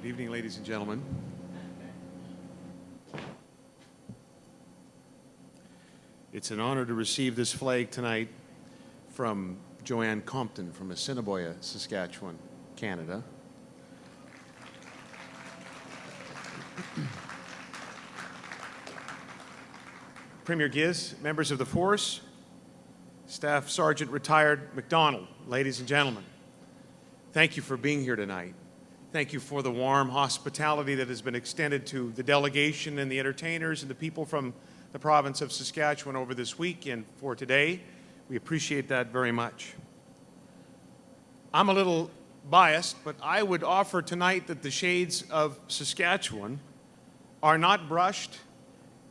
Good evening, ladies and gentlemen. It's an honor to receive this flag tonight from Joanne Compton from Assiniboia, Saskatchewan, Canada. Premier Giz, members of the force, Staff Sergeant Retired McDonald, ladies and gentlemen, thank you for being here tonight. Thank you for the warm hospitality that has been extended to the delegation and the entertainers and the people from the province of Saskatchewan over this week and for today. We appreciate that very much. I'm a little biased, but I would offer tonight that the shades of Saskatchewan are not brushed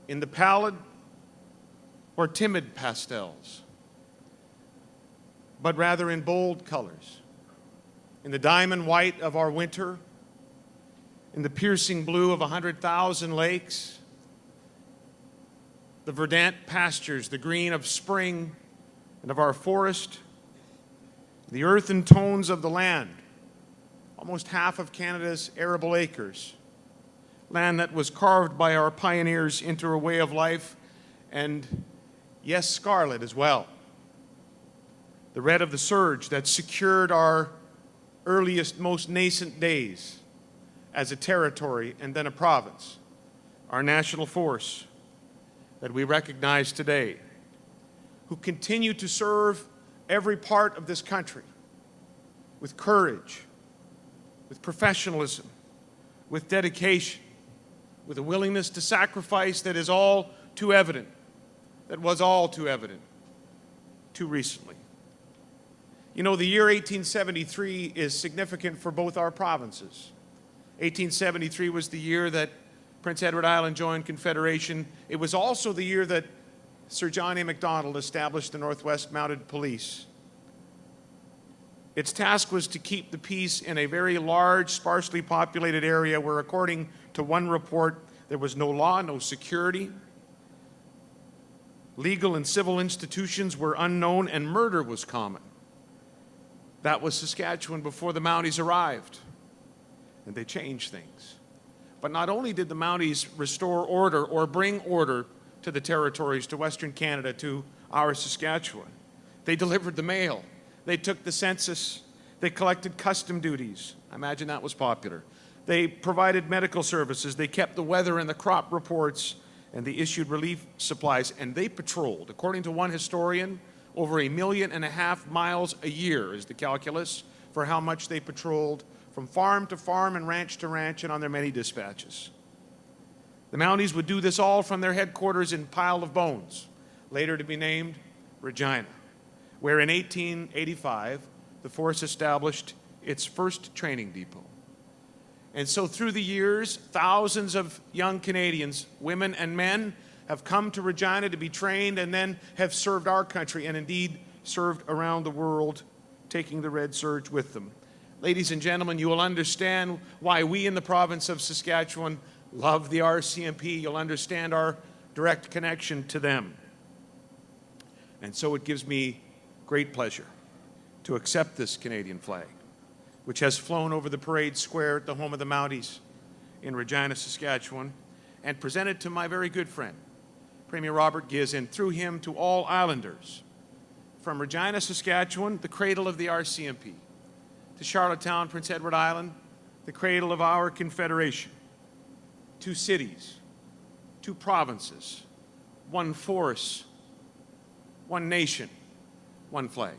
in the pallid or timid pastels, but rather in bold colors. In the diamond white of our winter, in the piercing blue of 100,000 lakes, the verdant pastures, the green of spring and of our forest, the earthen tones of the land, almost half of Canada's arable acres, land that was carved by our pioneers into a way of life, and yes, scarlet as well. The red of the surge that secured our earliest, most nascent days as a territory and then a province, our national force that we recognize today, who continue to serve every part of this country with courage, with professionalism, with dedication, with a willingness to sacrifice that is all too evident, that was all too evident too recently. You know, the year 1873 is significant for both our provinces. 1873 was the year that Prince Edward Island joined Confederation. It was also the year that Sir John A. Macdonald established the Northwest Mounted Police. Its task was to keep the peace in a very large, sparsely populated area where, according to one report, there was no law, no security. Legal and civil institutions were unknown, and murder was common. That was Saskatchewan before the Mounties arrived, and they changed things. But not only did the Mounties restore order or bring order to the territories, to Western Canada, to our Saskatchewan, they delivered the mail, they took the census, they collected custom duties. I imagine that was popular. They provided medical services, they kept the weather and the crop reports, and they issued relief supplies, and they patrolled, according to one historian, over 1.5 million miles a year is the calculus for how much they patrolled from farm to farm and ranch to ranch and on their many dispatches. The Mounties would do this all from their headquarters in Pile of Bones, later to be named Regina, where in 1885 the force established its first training depot. And so through the years, thousands of young Canadians, women and men, have come to Regina to be trained and then have served our country and indeed served around the world, taking the Red Surge with them. Ladies and gentlemen, you will understand why we in the province of Saskatchewan love the RCMP. You'll understand our direct connection to them. And so it gives me great pleasure to accept this Canadian flag, which has flown over the parade square at the home of the Mounties in Regina, Saskatchewan, and present it to my very good friend, Premier Robert Giz, and through him to all Islanders. From Regina, Saskatchewan, the cradle of the RCMP, to Charlottetown, Prince Edward Island, the cradle of our Confederation, 2 cities, 2 provinces, 1 force, 1 nation, 1 flag.